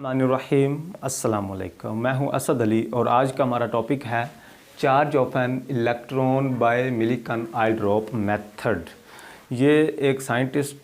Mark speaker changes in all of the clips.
Speaker 1: रहीम अस्सलाम वालेकुम। मैं हूं असद अली और आज का हमारा टॉपिक है charge of an electron by Millikan oil drop method. ये एक साइंटिस्ट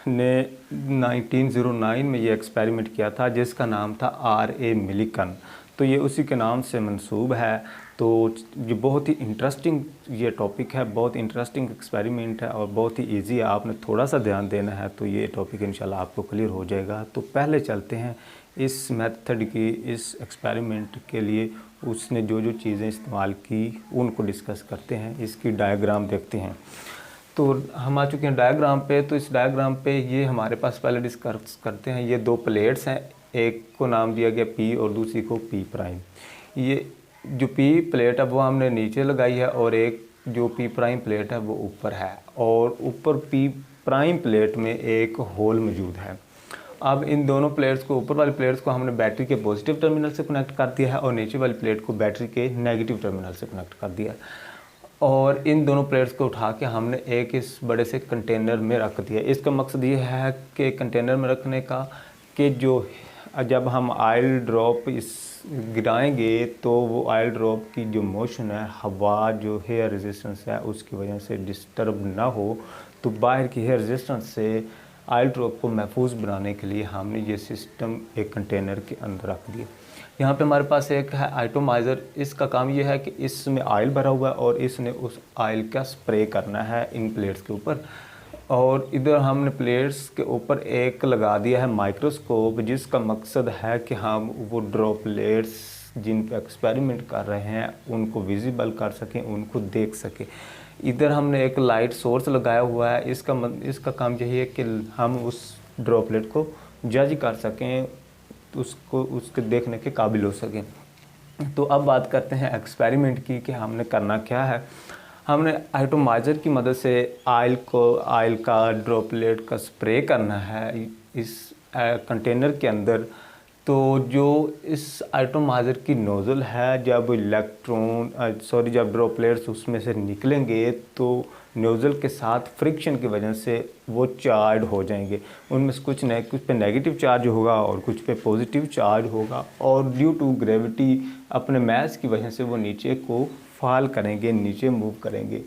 Speaker 1: ने 1909 में ये एक्सपेरिमेंट किया था जिसका नाम था R.A. मिलीकन। तो ये उसी के नाम से मंसूब है। तो ये बहुत ही इंटरेस्टिंग ये टॉपिक है, बहुत इंटरेस्टिंग एक्सपेरिमेंट है और बहुत ही इजी है। आपने थोड़ा सा ध्यान देना है तो ये टॉपिक इंशाल्लाह आपको क्लियर हो जाएगा। तो पहले चलते हैं इस मेथड की, इस एक्सपेरिमेंट के लिए उसने जो जो चीज़ें इस्तेमाल की उनको डिस्कस करते हैं। इसकी डायग्राम देखते हैं। तो हम आ चुके हैं डायग्राम पे। तो इस डायग्राम पे ये हमारे पास पहले डिस्कस करते हैं। ये दो प्लेट्स हैं, एक को नाम दिया गया P और दूसरी को P प्राइम। ये जो P प्लेट है वो हमने नीचे लगाई है और एक जो P प्राइम प्लेट है वो ऊपर है और ऊपर P प्राइम प्लेट में एक होल मौजूद है। अब इन दोनों प्लेट्स को, ऊपर वाली प्लेट्स को हमने बैटरी के पॉजिटिव टर्मिनल से कनेक्ट कर दिया है और नीचे वाली प्लेट को बैटरी के नेगेटिव टर्मिनल से कनेक्ट कर दिया है। और इन दोनों प्लेट्स को उठा के हमने एक इस बड़े से कंटेनर में रख दिया। इसका मकसद ये है कि कंटेनर में रखने का कि जो जब हम ऑयल ड्रॉप इस गिराएंगे तो वो ऑयल ड्रॉप की जो मोशन है, हवा जो हेयर रेजिस्टेंस है उसकी वजह से डिस्टर्ब ना हो। तो बाहर की हेयर रेजिस्टेंस से ऑयल ड्रॉप को महफूज बनाने के लिए हमने ये सिस्टम एक कंटेनर के अंदर रख दिया। यहाँ पे हमारे पास एक है एटोमाइज़र। इसका काम ये है कि इसमें ऑयल भरा हुआ है और इसने उस ऑयल का स्प्रे करना है इन प्लेट्स के ऊपर। और इधर हमने प्लेट्स के ऊपर एक लगा दिया है माइक्रोस्कोप, जिसका मकसद है कि हम वो ड्रॉपलेट्स जिन पे एक्सपेरिमेंट कर रहे हैं उनको विजिबल कर सकें, उनको देख सकें। इधर हमने एक लाइट सोर्स लगाया हुआ है। इसका काम यही है कि हम उस ड्रॉपलेट को जज कर सकें, उसको उसके देखने के काबिल हो सकें। तो अब बात करते हैं एक्सपेरिमेंट की कि हमने करना क्या है। हमने एटोमाइज़र की मदद से ऑयल का ड्रॉपलेट का स्प्रे करना है इस कंटेनर के अंदर। तो जो इस एटोमाइज़र की नोज़ल है, जब ड्रॉपलेट्स उसमें से निकलेंगे तो नोज़ल के साथ फ्रिक्शन की वजह से वो चार्ज हो जाएंगे। उनमें से कुछ पे नेगेटिव चार्ज होगा और कुछ पे पॉजिटिव चार्ज होगा और ड्यू टू ग्रेविटी अपने मैस की वजह से वो नीचे को फॉल करेंगे, नीचे मूव करेंगे।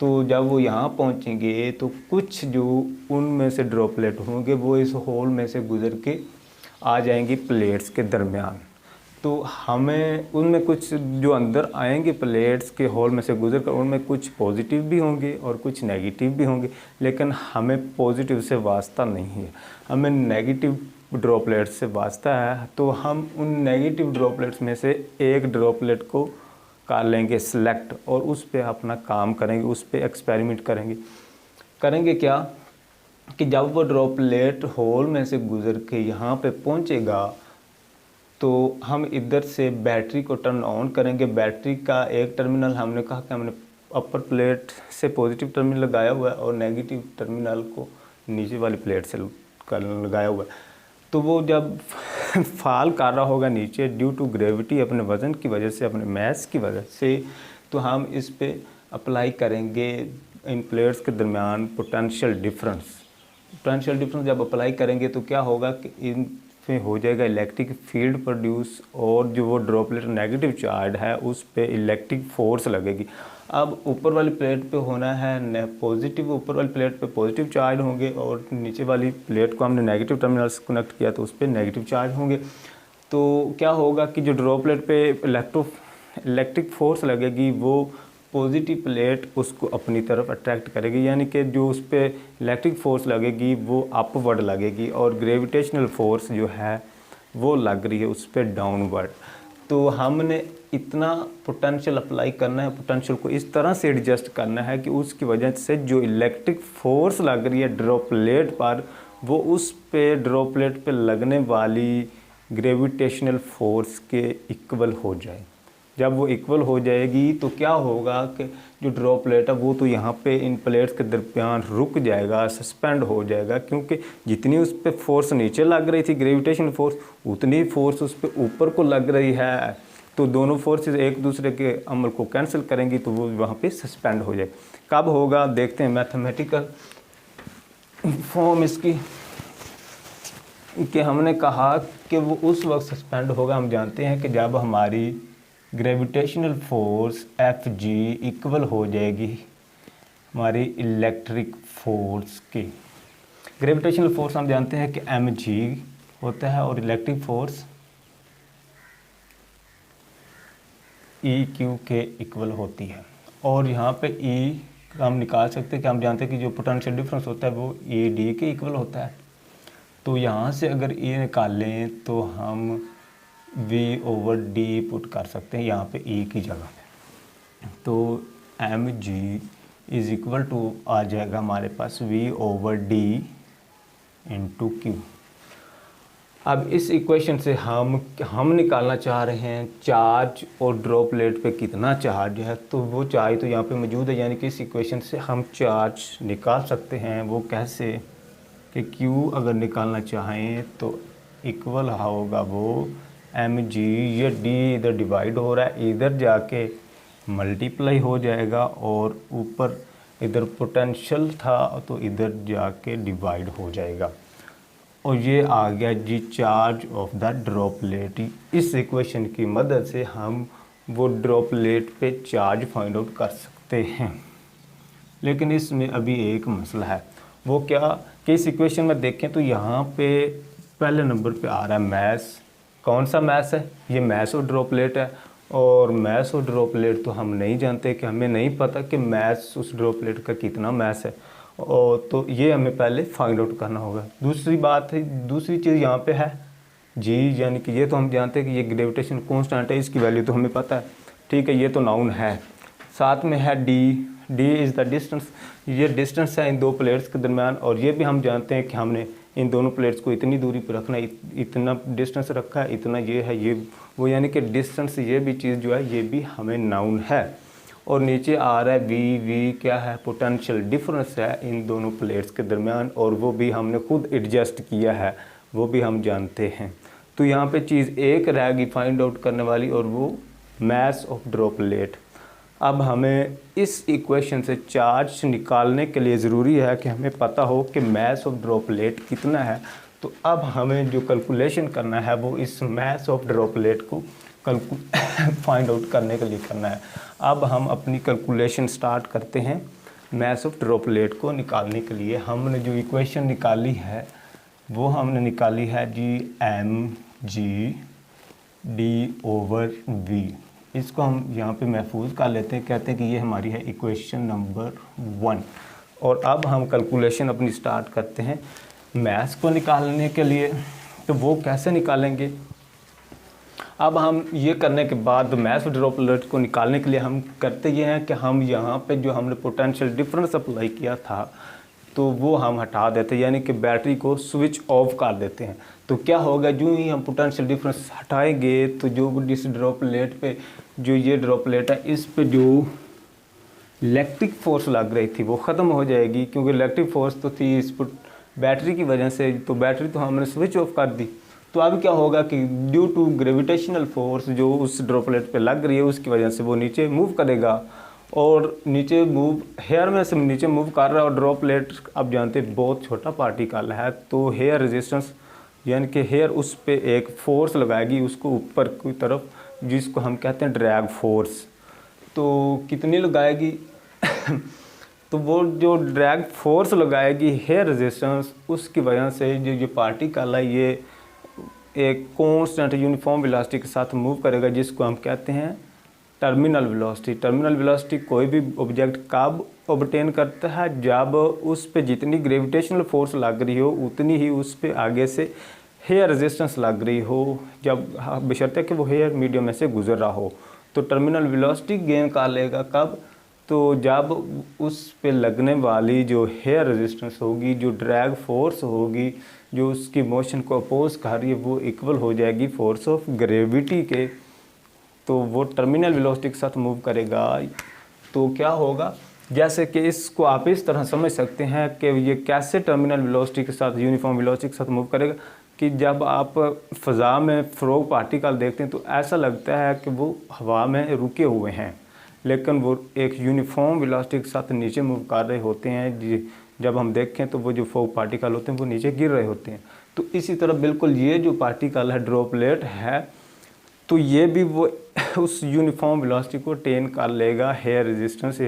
Speaker 1: तो जब वो यहाँ पहुँचेंगे तो कुछ जो उनमें से ड्रॉपलेट होंगे वो इस होल में से गुज़र के आ जाएंगी प्लेट्स के दरमियान। तो हमें उनमें कुछ जो अंदर आएंगे प्लेट्स के होल में से गुजर कर, उनमें कुछ पॉजिटिव भी होंगे और कुछ नेगेटिव भी होंगे, लेकिन हमें पॉजिटिव से वास्ता नहीं है, हमें नेगेटिव ड्रॉपलेट्स से वास्ता है। तो हम उन नेगेटिव ड्रॉपलेट्स में से एक ड्रॉपलेट को कर लेंगे सिलेक्ट और उस पर अपना काम करेंगे, उस पर एक्सपेरिमेंट करेंगे क्या कि जब वो ड्रॉपलेट होल में से गुज़र के यहाँ पे पहुँचेगा तो हम इधर से बैटरी को टर्न ऑन करेंगे। बैटरी का एक टर्मिनल हमने कहा कि हमने अपर प्लेट से पॉजिटिव टर्मिनल लगाया हुआ है और नेगेटिव टर्मिनल को नीचे वाली प्लेट से लगाया हुआ है। तो वो जब फॉल कर रहा होगा नीचे ड्यू टू ग्रेविटी, अपने वज़न की वजह से, अपने मैस की वजह से, तो हम इस पे अप्लाई करेंगे इन प्लेट्स के दरमियान पोटेंशियल डिफरेंस जब अप्लाई करेंगे तो क्या होगा कि इन पे हो जाएगा इलेक्ट्रिक फील्ड प्रोड्यूस और जो वो ड्रॉपलेट नेगेटिव चार्ज है उस पे इलेक्ट्रिक फोर्स लगेगी। अब ऊपर वाली प्लेट पे होना है पॉजिटिव, ऊपर वाली प्लेट पे पॉजिटिव चार्ज होंगे और नीचे वाली प्लेट को हमने नेगेटिव टर्मिनल से कनेक्ट किया तो उस पर नेगेटिव चार्ज होंगे। तो क्या होगा कि जो ड्रॉपलेट पे इलेक्ट्रिक फोर्स लगेगी वो पॉजिटिव प्लेट उसको अपनी तरफ अट्रैक्ट करेगी, यानी कि जो उस पर इलेक्ट्रिक फोर्स लगेगी वो अपवर्ड लगेगी और ग्रेविटेशनल फोर्स जो है वो लग रही है उस पर डाउनवर्ड। तो हमने इतना पोटेंशियल अप्लाई करना है, पोटेंशियल को इस तरह से एडजस्ट करना है कि उसकी वजह से जो इलेक्ट्रिक फोर्स लग रही है ड्रॉपलेट पर वो उस पे ड्रॉपलेट पे लगने वाली ग्रेविटेशनल फोर्स के इक्वल हो जाए। जब वो इक्वल हो जाएगी तो क्या होगा कि जो ड्रॉपलेट है वो तो यहाँ पे इन प्लेट्स के दरमियान रुक जाएगा, सस्पेंड हो जाएगा, क्योंकि जितनी उस पर फोर्स नीचे लग रही थी ग्रेविटेशनल फोर्स उतनी फोर्स उस पर ऊपर को लग रही है। तो दोनों फोर्सेस एक दूसरे के अमल को कैंसिल करेंगी तो वो वहाँ पे सस्पेंड हो जाए। कब होगा देखते हैं मैथमेटिकल फॉर्म इसकी। कि हमने कहा कि वो उस वक्त सस्पेंड होगा, हम जानते हैं कि जब हमारी ग्रेविटेशनल फोर्स Fg इक्वल हो जाएगी हमारी इलेक्ट्रिक फोर्स की। ग्रेविटेशनल फोर्स हम जानते हैं कि mg होता है और इलेक्ट्रिक फोर्स EQ के इक्वल होती है। और यहाँ पे E हम निकाल सकते हैं कि हम जानते हैं कि जो पोटेंशियल डिफरेंस होता है वो ED के इक्वल होता है। तो यहाँ से अगर E निकालें तो हम V/D पुट कर सकते हैं यहाँ पे E की जगह पे। तो mg इज़ इक्वल टू आ जाएगा हमारे पास V/D इंटू Q। अब इस इक्वेशन से हम निकालना चाह रहे हैं चार्ज और ड्रॉपलेट पे कितना चार्ज है। तो वो चार्ज तो यहाँ पे मौजूद है, यानी कि इस इक्वेशन से हम चार्ज निकाल सकते हैं। वो कैसे कि Q अगर निकालना चाहें तो इक्वल होगा वो mg, ये D इधर डिवाइड हो रहा है, इधर जाके मल्टीप्लाई हो जाएगा और ऊपर इधर पोटेंशियल था तो इधर जाके डिवाइड हो जाएगा और ये आ गया जी चार्ज ऑफ द ड्रॉपलेट। इस इक्वेशन की मदद से हम वो ड्रॉपलेट पे चार्ज फाइंड आउट कर सकते हैं। लेकिन इसमें अभी एक मसला है, वो क्या कि इस इक्वेशन में देखें तो यहाँ पे पहले नंबर पे आ रहा है मैस। कौन सा मैस है? ये मैस और ड्रॉपलेट है। और मैस और ड्रॉपलेट तो हम नहीं जानते, कि हमें नहीं पता कि मैस उस ड्रॉपलेट का कितना मैस है, और तो ये हमें पहले फाइंड आउट करना होगा। दूसरी बात है, दूसरी चीज़ यहाँ पे है जी, यानी कि ये तो हम जानते हैं कि ये ग्रेविटेशन कांस्टेंट है, इसकी वैल्यू तो हमें पता है, ठीक है, ये तो नाउन है। साथ में है डी इज़ द डिस्टेंस, ये डिस्टेंस है इन दो प्लेट्स के दरमियान, और ये भी हम जानते हैं कि हमने इन दोनों प्लेट्स को इतनी दूरी पर रखना है, इतना डिस्टेंस रखा है, इतना ये है, ये वो, यानी कि डिस्टेंस ये भी चीज़ जो है ये भी हमें नाउन है। और नीचे आ रहा है वी क्या है? पोटेंशियल डिफरेंस है इन दोनों प्लेट्स के दरमियान, और वो भी हमने खुद एडजस्ट किया है, वो भी हम जानते हैं। तो यहाँ पे चीज़ एक रहेगी फाइंड आउट करने वाली, और वो मास ऑफ ड्रॉपलेट। अब हमें इस इक्वेशन से चार्ज निकालने के लिए ज़रूरी है कि हमें पता हो कि मास ऑफ ड्रॉपलेट कितना है। तो अब हमें जो कैलकुलेशन करना है वो इस मास ऑफ ड्रॉपलेट को फाइंड आउट करने के लिए करना है। अब हम अपनी कैलकुलेशन स्टार्ट करते हैं मास ऑफ ड्रॉपलेट को निकालने के लिए। हमने जो इक्वेशन निकाली है वो हमने निकाली है जी mg/d/v। इसको हम यहाँ पे महफूज कर लेते हैं, कहते हैं कि ये हमारी है इक्वेशन नंबर 1। और अब हम कैलकुलेशन अपनी स्टार्ट करते हैं मास को निकालने के लिए। तो वो कैसे निकालेंगे? अब हम ये करने के बाद मास ऑफ ड्रॉपलेट को निकालने के लिए हम करते ये हैं कि हम यहाँ पे जो हमने पोटेंशियल डिफरेंस अप्लाई किया था तो वो हम हटा देते हैं, यानी कि बैटरी को स्विच ऑफ कर देते हैं। तो क्या होगा, जो ही हम पोटेंशियल डिफरेंस हटाएंगे तो जो इस ड्रॉपलेट पे, जो ये ड्रॉपलेट है, इस पे जो इलेक्ट्रिक फोर्स लग रही थी वो ख़त्म हो जाएगी, क्योंकि इलेक्ट्रिक फोर्स तो थी इस बैटरी की वजह से, तो बैटरी तो हमने स्विच ऑफ कर दी। तो अब क्या होगा कि ड्यू टू ग्रेविटेशनल फोर्स जो उस ड्रॉपलेट पे लग रही है उसकी वजह से वो नीचे मूव करेगा, और नीचे मूव हेयर में से नीचे मूव कर रहा है। और ड्रॉपलेट आप जानते हैं बहुत छोटा पार्टिकल है, तो हेयर रेजिस्टेंस यानी कि हेयर उस पे एक फोर्स लगाएगी उसको ऊपर की तरफ, जिसको हम कहते हैं ड्रैग फोर्स। तो कितनी लगाएगी? तो वो जो ड्रैग फोर्स लगाएगी हेयर रेजिस्टेंस, उसकी वजह से जो पार्टिकल है ये एक कांस्टेंट यूनिफॉर्म वेलोसिटी के साथ मूव करेगा, जिसको हम कहते हैं टर्मिनल वेलोसिटी। टर्मिनल वेलोसिटी कोई भी ऑब्जेक्ट कब ऑब्टेन करता है? जब उस पे जितनी ग्रेविटेशनल फोर्स लग रही हो उतनी ही उस पे आगे से हेयर रेजिस्टेंस लग रही हो, जब बशर्ते कि वो हेयर मीडियम में से गुजर रहा हो। तो टर्मिनल वेलोसिटी गेन कर लेगा कब? तो जब उस पे लगने वाली जो हेयर रेजिस्टेंस होगी, जो ड्रैग फोर्स होगी, जो उसकी मोशन को अपोज कर रही है, वो इक्वल हो जाएगी फोर्स ऑफ ग्रेविटी के। तो वो टर्मिनल वेलोसिटी के साथ मूव करेगा। तो क्या होगा, जैसे कि इसको आप इस तरह समझ सकते हैं कि ये कैसे टर्मिनल वेलोसिटी के साथ यूनिफॉर्म वेलोसिटी के साथ मूव करेगा कि जब आप फ़ज़ा में फ्रॉग पार्टिकल देखते हैं तो ऐसा लगता है कि वो हवा में रुके हुए हैं, लेकिन वो एक यूनिफॉर्म वेलोसिटी के साथ नीचे मूव कर रहे होते हैं। जब हम देखें तो वो जो फ्रॉग पार्टिकल होते हैं वो नीचे गिर रहे होते हैं। तो इसी तरह बिल्कुल ये जो पार्टिकल है ड्रॉपलेट है, तो ये भी वो उस यूनिफॉर्म वेलोसिटी को टेन कर लेगा। हेयर रेजिस्टेंस,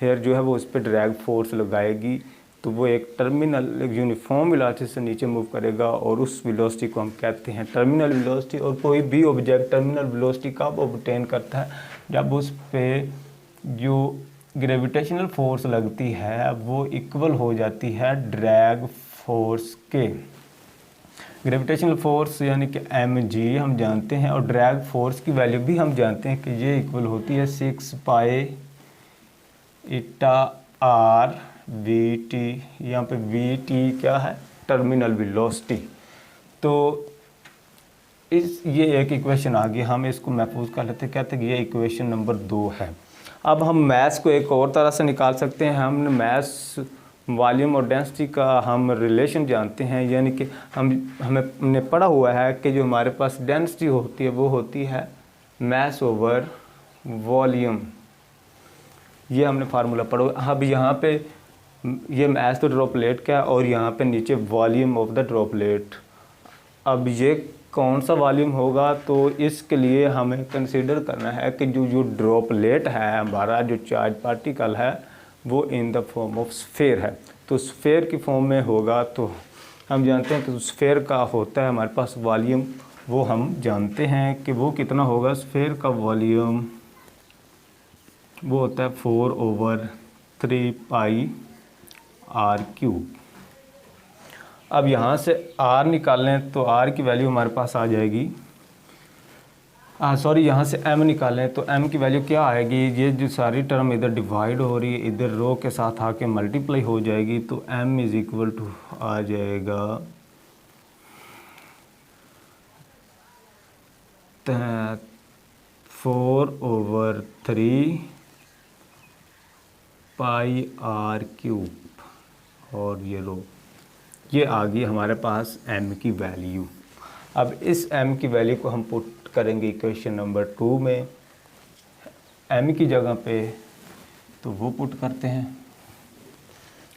Speaker 1: हेयर जो है वो उस पर ड्रैग फोर्स लगाएगी, तो वो एक टर्मिनल यूनिफॉर्म वेलोसिटी से नीचे मूव करेगा और उस वेलोसिटी को हम कहते हैं टर्मिनल वेलोसिटी। और कोई भी ऑब्जेक्ट टर्मिनल वेलोसिटी कब ऑब्टेन करता है, जब उस पे जो ग्रेविटेशनल फोर्स लगती है वो इक्वल हो जाती है ड्रैग फोर्स के। ग्रेविटेशनल फोर्स यानी कि mg हम जानते हैं, और ड्रैग फोर्स की वैल्यू भी हम जानते हैं कि ये इक्वल होती है 6 पाई ईटा r vt। यहाँ पे vt क्या है, टर्मिनल वेलोसिटी। तो ये एक इक्वेशन आ गई, हम इसको महफूज कर लेते हैं, कहते हैं कि ये इक्वेशन नंबर 2 है। अब हम मैथ्स को एक और तरह से निकाल सकते हैं। हमने मैथ्स वॉल्यूम और डेंसिटी का हम रिलेशन जानते हैं, यानी कि हमने पढ़ा हुआ है कि जो हमारे पास डेंसिटी होती है वो होती है मास ओवर वॉल्यूम। ये हमने फार्मूला पढ़ा। अब यहाँ पे ये मास तो ड्रॉपलेट का है और यहाँ पे नीचे वॉल्यूम ऑफ द ड्रॉपलेट। अब ये कौन सा वॉल्यूम होगा, तो इसके लिए हमें कंसीडर करना है कि जो ड्रॉपलेट है हमारा, जो चार्ज पार्टिकल है, वो in the form of sphere है। तो स्फेयर की फॉर्म में होगा, तो हम जानते हैं कि स्फेयर का होता है हमारे पास वॉल्यूम, वो हम जानते हैं कि वो कितना होगा। स्फेयर का वॉल्यूम वो होता है 4/3 पाई r क्यूब। अब यहाँ से r निकालें तो r की वैल्यू हमारे पास आ जाएगी, सॉरी यहाँ से m निकालें तो m की वैल्यू क्या आएगी, ये जो सारी टर्म इधर डिवाइड हो रही है, इधर रो के साथ आके मल्टीप्लाई हो जाएगी, तो m इज़ इक्वल टू आ जाएगा 4/3 पाई r क्यूब। और ये रो, ये आ गई हमारे पास m की वैल्यू। अब इस m की वैल्यू को हम पुट करेंगे इक्वेशन नंबर 2 में। m की जगह पे तो वो पुट करते हैं,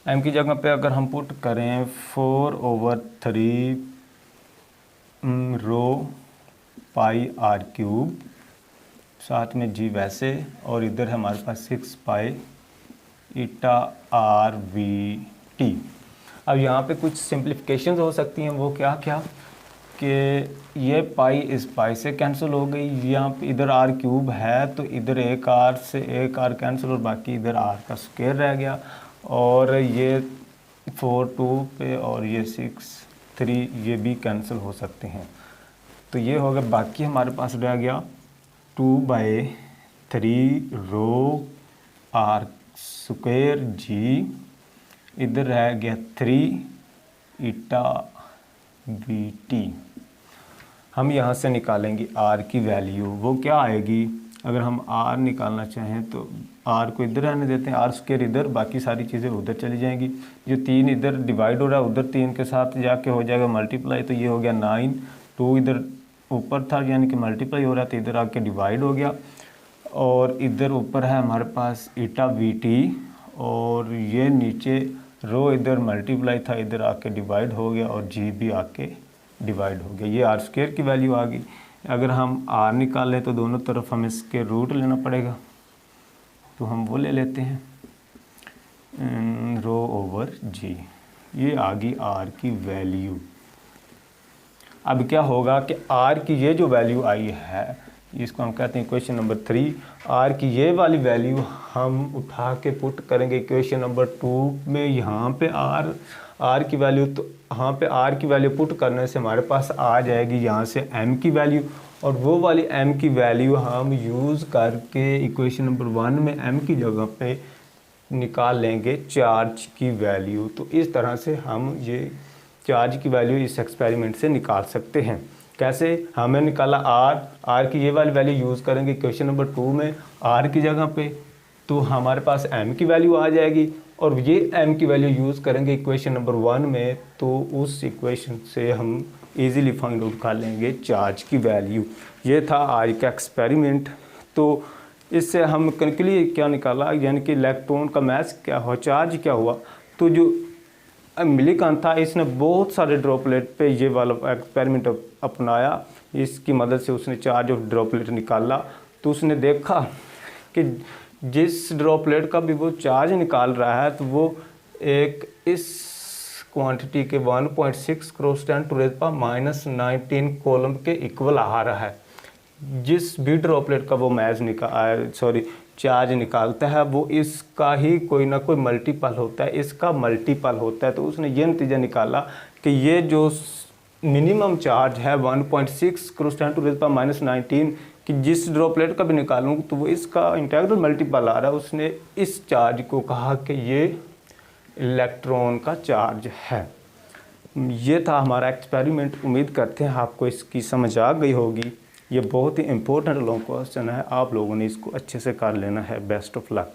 Speaker 1: m की जगह पे अगर हम पुट करें 4/3 रो पाई r क्यूब, साथ में g वैसे, और इधर हमारे पास 6 पाई ईटा r v t। अब यहाँ पे कुछ सिंप्लीफिकेशंस हो सकती हैं, वो क्या क्या कि ये पाई इस पाई से कैंसिल हो गई, यहाँ पे इधर r क्यूब है तो इधर एक r से एक r कैंसिल और बाकी इधर r का स्क्वायर रह गया, और ये 4 2 पे और ये 6 3 ये भी कैंसिल हो सकते हैं। तो ये हो गया, बाकी हमारे पास रह गया 2/3 रो r स्क्वायर g, इधर रह गया 3 ईटा vt। हम यहाँ से निकालेंगे r की वैल्यू, वो क्या आएगी। अगर हम r निकालना चाहें तो r को इधर रहने देते हैं, r स्क्वायर इधर, बाकी सारी चीज़ें उधर चली जाएंगी। जो 3 इधर डिवाइड हो रहा है उधर 3 के साथ जाके हो जाएगा मल्टीप्लाई, तो ये हो गया 9। 2 इधर ऊपर था यानी कि मल्टीप्लाई हो रहा है, तो इधर आके डिवाइड हो गया, और इधर ऊपर है हमारे पास ईटा vt, और ये नीचे रो इधर मल्टीप्लाई था, इधर आके डिवाइड हो गया, और g भी आके डिवाइड हो गया। ये r स्क्वायर की वैल्यू आ गई। अगर हम r निकालें तो दोनों तरफ हमें इसके रूट लेना पड़ेगा, तो हम वो ले लेते हैं रो ओवर g। ये आ गई r की वैल्यू। अब क्या होगा कि r की ये जो वैल्यू आई है, इसको हम कहते हैं इक्वेशन नंबर 3। r की ये वाली वैल्यू हम उठा के पुट करेंगे इक्वेशन नंबर 2 में। यहाँ पे r की वैल्यू, तो यहाँ पे r की वैल्यू पुट करने से हमारे पास आ जाएगी यहाँ से m की वैल्यू, और वो वाली m की वैल्यू हम यूज़ करके इक्वेशन नंबर 1 में m की जगह पे निकाल लेंगे चार्ज की वैल्यू। तो इस तरह से हम ये चार्ज की वैल्यू इस एक्सपेरिमेंट से निकाल सकते हैं। कैसे, हमें निकाला r की ये वाली वैल्यू यूज़ करेंगे इक्वेशन नंबर 2 में r की जगह पे, तो हमारे पास m की वैल्यू आ जाएगी, और ये m की वैल्यू यूज़ करेंगे इक्वेशन नंबर 1 में, तो उस इक्वेशन से हम इजीली फाइंड आउट कर लेंगे चार्ज की वैल्यू। ये था आज का एक्सपेरिमेंट। तो इससे हम कंक्लूजन क्या निकाला, यानी कि इलेक्ट्रॉन का मास क्या हुआ, चार्ज क्या हुआ। तो जो मिलीकांत था, इसने बहुत सारे ड्रॉपलेट पे ये वाला एक्सपेरिमेंट अपनाया। इसकी मदद से उसने चार्ज ऑफ ड्रॉपलेट निकाला। तो उसने देखा कि जिस ड्रॉपलेट का भी वो चार्ज निकाल रहा है तो वो एक इस क्वांटिटी के 1.6 क्रॉस 10⁻⁻19 कॉलम के इक्वल आ रहा है। जिस भी ड्रॉपलेट का वो चार्ज निकालता है वो इसका ही कोई ना कोई मल्टीपल होता है, इसका मल्टीपल होता है। तो उसने ये नतीजा निकाला कि ये जो मिनिमम चार्ज है 1.6 क्रॉस 10⁻⁻19 कि जिस ड्रॉपलेट का भी निकालूँ तो वो इसका इंटीग्रल मल्टीपल आ रहा है। उसने इस चार्ज को कहा कि ये इलेक्ट्रॉन का चार्ज है। ये था हमारा एक्सपेरिमेंट। उम्मीद करते हैं आपको इसकी समझ आ गई होगी। ये बहुत ही इम्पोर्टेंट लॉन्ग क्वेश्चन है, आप लोगों ने इसको अच्छे से कर लेना है। Best of luck.